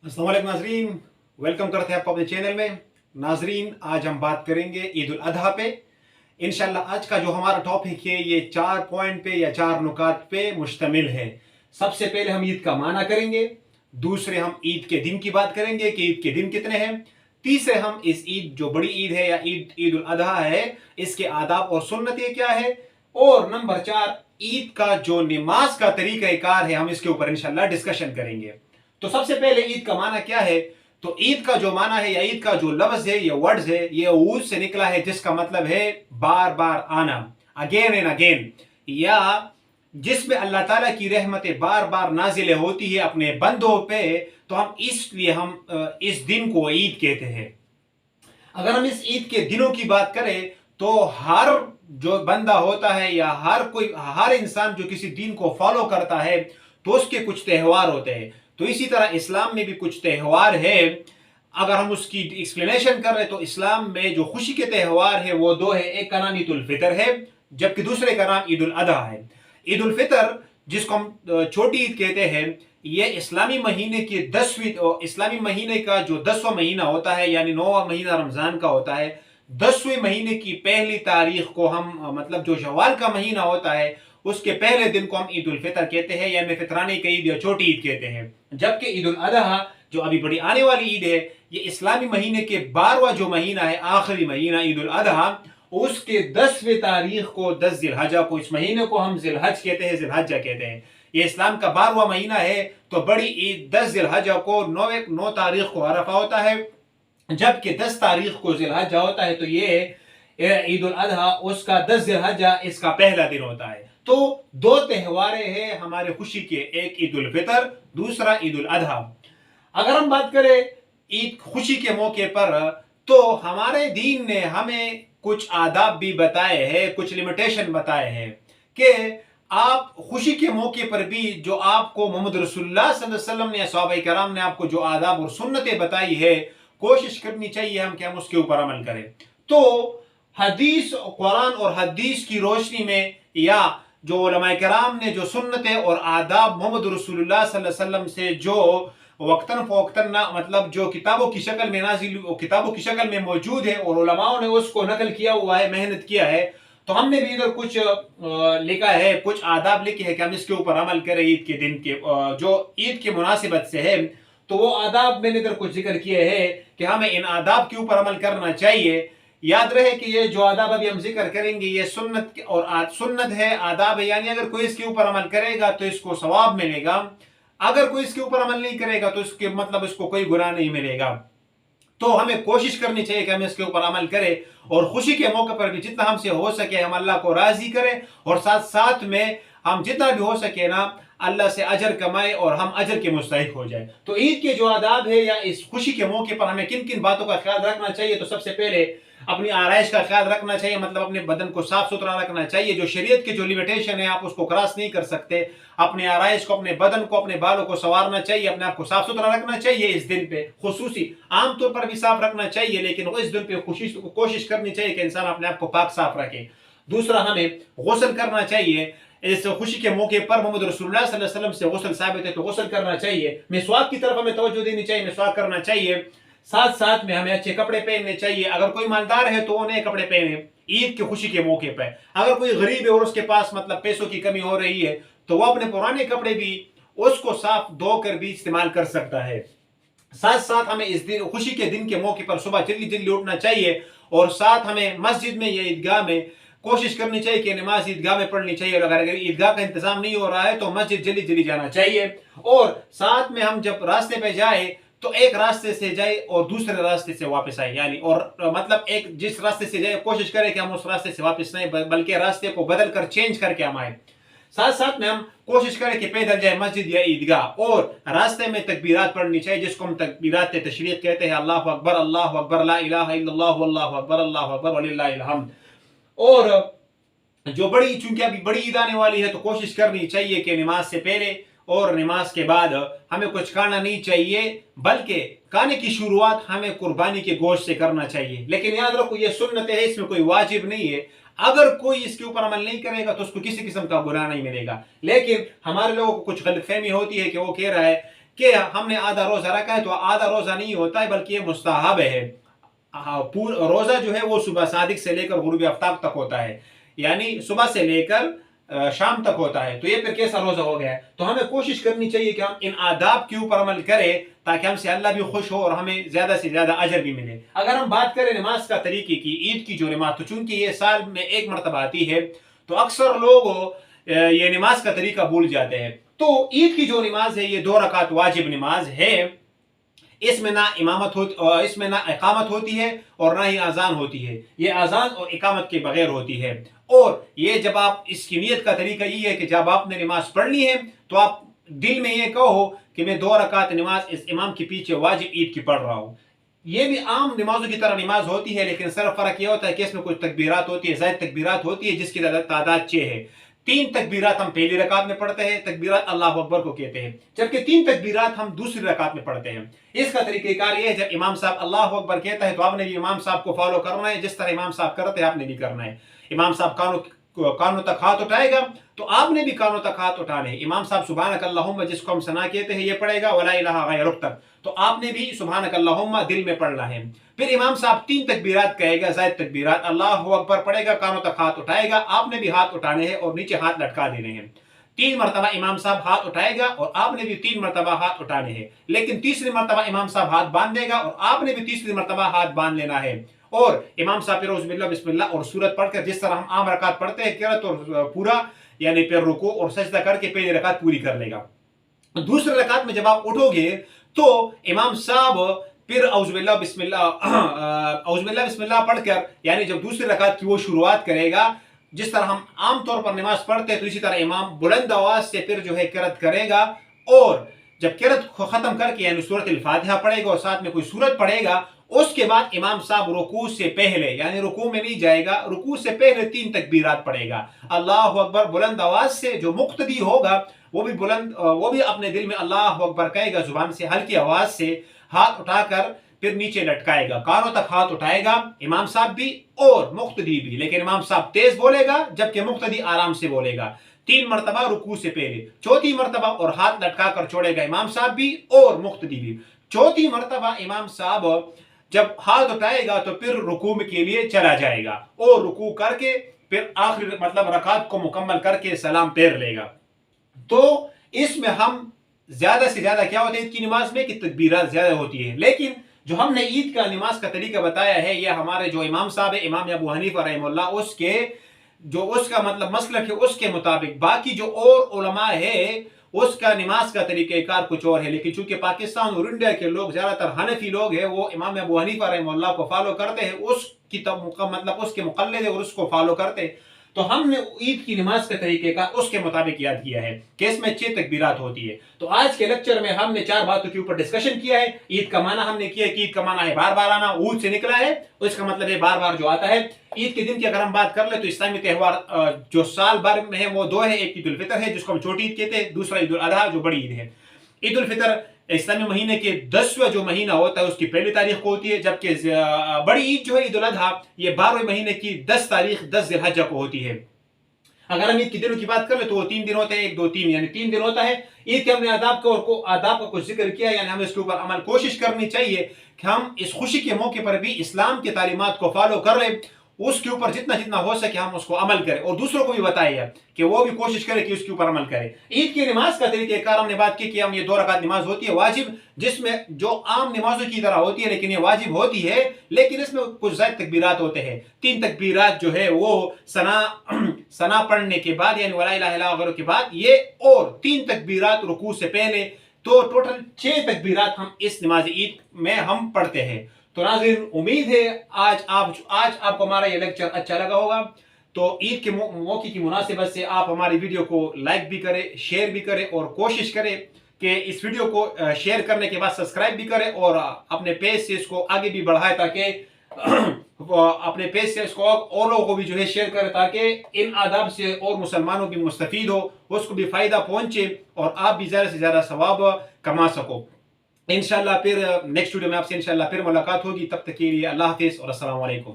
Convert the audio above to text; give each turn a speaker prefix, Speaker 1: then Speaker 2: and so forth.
Speaker 1: अस्सलाम वालेकुम नाजरीन, वेलकम करते हैं आपको अपने चैनल में। नाजरीन, आज हम बात करेंगे ईद उल अजहा पे। इंशाल्लाह आज का जो हमारा टॉपिक है ये 4 पॉइंट पे या 4 नुकात पे मुश्तमिल है। सबसे पहले हम ईद का माना करेंगे, दूसरे हम ईद के दिन की बात करेंगे कि ईद के दिन कितने हैं, तीसरे हम इस ईद जो बड़ी ईद है या ईद ईद उल अजहा है इसके आदाब और सुन्नतें क्या है, और नंबर 4 ईद का जो नमाज का तरीक़ाकार है हम इसके ऊपर इंशाल्लाह डिस्कशन करेंगे। तो सबसे पहले ईद का माना क्या है। तो ईद का जो माना है या ईद का जो लफ्ज है, ये वर्ड्स है, ये ऊद से निकला है जिसका मतलब है बार बार आना, अगेन एंड अगेन, या जिसमें अल्लाह ताला की रहमतें बार बार नाजिल होती है अपने बंदों पे। तो हम इसलिए हम इस दिन को ईद कहते हैं। अगर हम इस ईद के दिनों की बात करें तो हर जो बंदा होता है या हर इंसान जो किसी दिन को फॉलो करता है तो उसके कुछ त्यौहार होते हैं। तो इसी तरह इस्लाम में भी कुछ त्यौहार है। अगर हम उसकी एक्सप्लेनेशन कर रहे तो इस्लाम में जो खुशी के त्यौहार है वो दो है, एक का नाम ईद उल फितर है जबकि दूसरे का नाम ईद उल अजहा है। ईद उल फितर जिसको हम छोटी ईद कहते हैं, ये इस्लामी महीने की 10वीं इस्लामी महीने का जो 10वां महीना होता है यानी 9वां महीना रमजान का होता है, 10वें महीने की पहली तारीख को हम मतलब जो शवाल का महीना होता है उसके पहले दिन को हम ईद उल फितर कहते हैं, यानी फितरानी की ईद या छोटी ईद कहते हैं। जबकि ईद उल अजहा जो अभी बड़ी आने वाली ईद है, ये इस्लामी महीने के 12वां जो महीना है, आखिरी महीना ईद उल अजहा, उसके 10वें तारीख को 10 जिलहज्जा को, इस महीने को हम जिलहज कहते हैं, जिलहज्जा कहते हैं। ये इस्लाम का 12वां महीना है। तो बड़ी ईद 10 जिलहज्जा को 9 तारीख को अरफा होता है, जबकि 10 तारीख को जिलहज्जा होता है। तो ये ईद उल अजहा उसका 10 जिलहज्जा इसका पहला दिन होता है। तो दो त्यौहारें हैं हमारे खुशी के, एक ईद उल फितर, दूसरा ईद उल अजहा। अगर हम बात करें ईद खुशी के मौके पर तो हमारे दीन ने हमें कुछ आदाब भी बताए हैं, कुछ लिमिटेशन बताए हैं कि आप खुशी के मौके पर भी जो आपको मोहम्मद रसूलुल्लाह सल्लल्लाहु अलैहि वसल्लम ने, सहाबाए कराम ने आपको जो आदाब और सुन्नतें बताई है, कोशिश करनी चाहिए हम कि हम उसके ऊपर अमल करें। तो हदीस, कुरान और हदीस की रोशनी में या जो उलमाए कराम ने जो सुन्नतें और आदाब मोहम्मद रसूलुल्लाह सल्लल्लाहु अलैहि वसल्लम से जो वक्तन फ़वक्तन ना मतलब जो किताबों की शक्ल में नाजिल, किताबों की शक्ल में मौजूद है और उलमाओं ने उसको नकल किया हुआ है, मेहनत किया है, तो हमने भी इधर कुछ लिखा है, कुछ आदाब लिखे हैं कि हम इसके ऊपर अमल करें ईद के दिन के, जो ईद की मुनासिबत से है। तो वो आदाब मैंने इधर कुछ जिक्र किए हैं कि हमें इन आदाब के ऊपर अमल करना चाहिए। याद रहे कि ये जो आदाब अभी हम जिक्र करेंगे ये सुन्नत और सुन्नत है, आदाब है, यानी अगर कोई इसके ऊपर अमल करेगा तो इसको सवाब मिलेगा, अगर कोई इसके ऊपर अमल नहीं करेगा तो इसके मतलब इसको कोई गुनाह नहीं मिलेगा। तो हमें कोशिश करनी चाहिए कि हम इसके ऊपर अमल करें और खुशी के मौके पर भी जितना हमसे हो सके हम अल्लाह को राजी करें, और साथ साथ में हम जितना भी हो सके ना अल्लाह से अजर कमाए और हम अजर के मुस्तहिक हो जाए। तो ईद के जो आदाब है या इस खुशी के मौके पर हमें किन किन बातों का ख्याल रखना चाहिए, तो सबसे पहले अपनी आराइश का ख्याल रखना चाहिए, मतलब अपने बदन को साफ सुथरा रखना चाहिए। जो शरीयत के जो लिमिटेशन है आप उसको क्रॉस नहीं कर सकते। अपने आराइश को, अपने बदन को, अपने बालों को संवारना चाहिए, अपने आप को साफ सुथरा रखना चाहिए। इस दिन पे खुसूसी आमतौर पर भी साफ रखना चाहिए, लेकिन इस दिन पे कोशिश करनी चाहिए कि इंसान अपने आप को पाक साफ रखे। दूसरा, हमें गुस्ल करना चाहिए। इस खुशी के मौके पर मोहम्मद रसूलुल्लाह सल्लल्लाहु अलैहि वसल्लम से गुस्ल साबित है तो गुस्ल करना चाहिए। मिसवाक की तरफ हमें तवज्जो देनी चाहिए, मिसवाक करना चाहिए। साथ साथ में हमें अच्छे कपड़े पहनने चाहिए। अगर कोई मालदार है तो उन्हें कपड़े पहने ईद की खुशी के मौके पर। अगर कोई गरीब है और उसके पास मतलब पैसों की कमी हो रही है तो वह अपने पुराने कपड़े भी उसको साफ धोकर भी इस्तेमाल कर सकता है। साथ साथ हमें इस दिन, खुशी के दिन के मौके पर सुबह जल्दी जल्दी उठना चाहिए, और साथ हमें मस्जिद में या ईदगाह में कोशिश करनी चाहिए कि नमाज ईदगाह में पढ़नी चाहिए। और अगर ईदगाह का इंतजाम नहीं हो रहा है तो मस्जिद जल्दी जल्दी जाना चाहिए। और साथ में हम जब रास्ते पे जाए तो एक रास्ते से जाए और दूसरे रास्ते से वापस आए, यानी और मतलब एक जिस रास्ते से जाए कोशिश करें कि हम उस रास्ते से वापस नहीं बल्कि रास्ते को बदल कर चेंज करके हम आए। साथ साथ में हम कोशिश करें कि पैदल जाए मस्जिद या ईदगाह, और रास्ते में तकबीरात पढ़नी चाहिए जिसको हम तकबीरात तशरीक कहते हैं। अल्लाहु अकबर, ला इलाहा इल्लल्लाह, अल्लाहु अकबर वलिल्लाहिल हम्द। और जो बड़ी, चूंकि अभी बड़ी ईद आने वाली है तो कोशिश करनी चाहिए कि नमाज से पहले और नमाज के बाद हमें कुछ खाना नहीं चाहिए, बल्कि खाने की शुरुआत हमें कुर्बानी के गोश्त से करना चाहिए। लेकिन याद रखो ये सुन्नत है, इसमें कोई वाजिब नहीं है। अगर कोई इसके ऊपर अमल नहीं करेगा तो उसको किसी किस्म का गुनाह नहीं मिलेगा। लेकिन हमारे लोगों को कुछ गलतफहमी होती है कि वो कह रहा है کہ ہم نے آدھا روزہ رکھا ہے تو آدھا روزہ نہیں ہوتا ہے بلکہ یہ مستحب ہے. روزہ جو ہے وہ صبح صادق سے لے کر غروب آفتاب تک ہوتا ہے، یعنی صبح سے لے کر شام تک ہوتا ہے. تو یہ پھر کیسا روزہ ہو گیا ہے؟ تو ہمیں کوشش کرنی چاہیے کہ ہم ان آداب کے اوپر عمل کریں تاکہ ہم سے اللہ بھی خوش ہو اور ہمیں زیادہ سے زیادہ اجر بھی ملے. اگر ہم بات کریں نماز کا طریقے کی، عید کی جو نماز، تو چونکہ یہ سال میں ایک مرتبہ آتی ہے تو اکثر لوگ یہ نماز کا طریقہ بھول جاتے ہیں. تو عید کی جو نماز ہے یہ 2 رکعت واجب نماز ہے. اس میں نہ اس میں نہ اقامت ہوتی ہے اور نہ ہی اذان ہوتی ہے، یہ اذان اور اقامت کے بغیر ہوتی ہے. اور یہ جب آپ اس کی نیت کا طریقہ یہ ہے کہ جب آپ نے نماز پڑھنی ہے تو آپ دل میں یہ کہو کہ میں 2 رکعت نماز اس امام کے پیچھے واجب عید کی پڑھ رہا ہوں. یہ بھی عام نمازوں کی طرح نماز ہوتی ہے، لیکن صرف فرق یہ ہوتا ہے کہ اس میں کچھ تکبیرات ہوتی ہے، زائد تکبیرات ہوتی ہے جس کی تعداد 6 ہے. 3 تکبیرات ہم پہلی رکعت میں پڑھتے ہیں، تکبیرات اللہ اکبر کو کہتے ہیں، جبکہ 3 تکبیرات ہم دوسری رکعت میں پڑھتے ہیں. اس کا طریقہ کار یہ ہے جب امام صاحب اللہ اکبر کہتا ہے تو آپ نے بھی امام صاحب کو فالو کرنا ہے، جس طرح امام صاحب کرتے ہیں آپ نے بھی کرنا ہے. امام صاحب کانوں تک ہاتھ اٹھائے گا تو آپ نے بھی کانوں تک ہاتھ اٹھانے ہیں. امام صاحب سبحانک اللہم جس کو ہم ثنا کہتے ہیں یہ پڑھے گا ولا الہ غیرک تک، تو آپ نے بھی سبحانک اللہم دل میں پڑھنا ہے. پھر امام صاحب 3 تکبیرات کہے گا، زائد تکبیرات، اللہ اکبر پڑھے گا، کانوں تک ہاتھ اٹھائے گا، آپ نے بھی ہاتھ اٹھانے ہیں اور نیچے ہاتھ لٹکا دینے ہیں. 3 مرتبہ امام صاحب ہاتھ اٹھائے گا اور آپ نے بھی 3 مرتبہ ہاتھ اٹھانے ہیں، لیکن تیسری مرتبہ امام صاحب ہاتھ باندھ دے گا اور آپ نے بھی تیسری مرتبہ ہاتھ باندھ لینا ہے. اور امام صاحب پھر اعوذ باللہ بسم اللہ اور سورت پڑھ کر جس طرح ہم عام رکعت پڑھتے ہیں قرات اور پورا یعنی پھر رکوع اور سجدہ کر کے پہلی رکعت پوری کر لے گا. دوسری رکعت میں جب آپ اٹھو گے تو امام صاحب پھر اعوذ باللہ بسم اللہ پڑھ کر یعنی جب دوسری رکعت کی وہ شروعات کرے گا، جس طرح ہم عام طور پر نماز پڑھتے ہیں تو اسی طرح امام بلند آواز سے پھر جو ہے قرات کرے گا. اور جب قرات ختم کر کے یعنی سورۃ الفاتحہ پڑھے گا اور ساتھ میں کوئی سورت پڑھے گا، اس کے بعد امام صاحب رکوع سے پہلے یعنی رکوع میں نہیں جائے گا، رکوع سے پہلے 3 تکبیرات پڑھے گا، اللہ اکبر بلند آواز سے. جو مقتدی ہوگا وہ بھی اپنے دل میں اللہ اکبر کہے گا، زبان سے ہلکی آواز سے ہاتھ اٹھا کر پھر نیچے لٹکائے گا، کانوں تک ہاتھ اٹھائے گا، امام صاحب بھی اور مقتدی بھی، لیکن امام صاحب تیز بولے گا جبکہ مقتدی آرام سے بولے گا. 3 مرتبہ رکوع سے پہلے، چوتھی مرتبہ اور ہاتھ لٹکا کر چھوڑے گا امام صاحب بھی اور مقتدی بھی. چوتھی مرتبہ امام صاحب جب ہاتھ اٹھائے گا تو پھر رکوع کے لیے چلا جائے گا اور رکوع کر کے پھر آخری رکعت کو مکمل کر کے سلام پھیر لے گا. تو اس میں ہم زیادہ سے زیادہ کیا ہوتا ہے عید کی نماز میں کہ تکبیرات زیادہ ہوتی ہے. لیکن جو ہم نے عید کا نماز کا طریقہ بتایا ہے یہ ہمارے جو امام صاحب ہے امام ابو حنیفہ رحمہ اللہ اس کا مسلک ہے اس کے مطابق. باقی جو اور علماء ہے اس کا نماز کا طریقہ کار کچھ اور ہے، لیکن چونکہ پاکستان اور انڈیا کے لوگ زیادہ تر حنفی لوگ ہیں وہ امام ابو حنیفہ رحمہ اللہ کو فالو کرتے ہیں، اس کے مقلد ہے اور اس کو فالو کرتے ہیں. تو ہم نے عید کی نماز کا طریقہ کا اس کے مطابق یاد کیا ہے کہ اس میں 6 تکبیرات ہوتی ہے. تو آج کے لیکچر میں ہم نے 4 باتوں کے اوپر ڈسکشن کیا ہے. عید کا معنی ہم نے کیا کہ عید کا معنی ہے بار بار آنا، عود سے نکلا ہے اس کا مطلب ہے بار بار جو آتا ہے. عید کے دن کی اگر ہم بات کر لیں تو اسلامی تہوار جو سال بھر میں ہے وہ 2 ہے، ایک عید الفطر ہے جس کو ہم چھوٹی عید کہتے ہیں، دوسرا عید الاضحیٰ جو بڑی عید ہے. عید الفطر اسلامی مہینے کے 10واں جو مہینہ ہوتا ہے اس کی پہلی تاریخ کو ہوتی ہے، جبکہ بڑی عید جو ہے عید الاضحیٰ یہ 12ویں مہینے کی 10 تاریخ 10 ذی الحجہ کو ہوتی ہے. اگر ہم عید کے دنوں کی بات کر لیں تو وہ 3 دن ہوتے ہیں، 1 2 3 یعنی 3 دن ہوتا ہے. عید کے ہم نے آداب کا کچھ ذکر کیا، یعنی ہمیں اس کے اوپر عمل کوشش کرنی چاہیے کہ ہم اس خوشی کے موقع پر بھی اسلام کی تعلیمات کو فالو کر لیں، اس کے اوپر جتنا ہو سکے ہم اس کو عمل کریں اور دوسروں کو بھی بتائیے کہ وہ بھی کوشش کرے کہ اس کے اوپر عمل کرے. عید کی نماز کا طریقہ کار ہم نے بات کی کہ ہم یہ 2 رکعت نماز ہوتی ہے واجب، جس میں جو عام نمازوں کی طرح ہوتی ہے لیکن یہ واجب ہوتی ہے، لیکن اس میں کچھ زائد تکبیرات ہوتے ہیں. 3 تکبیرات جو ہے وہ ثنا پڑھنے کے بعد یعنی ولا الہ الا اللہ کے بعد یہ، اور 3 تکبیرات رکوع سے پہلے، تو ٹوٹل 6 تکبیرات ہم اس نماز عید میں ہم پڑھتے ہیں. تو ناظرین امید ہے آج آپ کو ہمارا یہ لیکچر اچھا لگا ہوگا. تو عید کے موقع کی مناسبت سے آپ ہماری ویڈیو کو لائک بھی کریں، شیئر بھی کریں اور کوشش کریں کہ اس ویڈیو کو شیئر کرنے کے بعد سبسکرائب بھی کریں اور اپنے پیج سے اس کو آگے بھی بڑھائیں تاکہ اپنے پیج سے اس کو اور لوگوں کو بھی جو ہے شیئر کریں تاکہ ان آداب سے اور مسلمانوں بھی مستفید ہو، اس کو بھی فائدہ پہنچے اور آپ بھی زیادہ سے زیادہ ثواب کما سکو. انشاءاللہ پھر نیکسٹ ویڈیو میں آپ سے انشاءاللہ پھر ملاقات ہوگی. تب تک کے لیے اللہ حافظ اور السلام علیکم.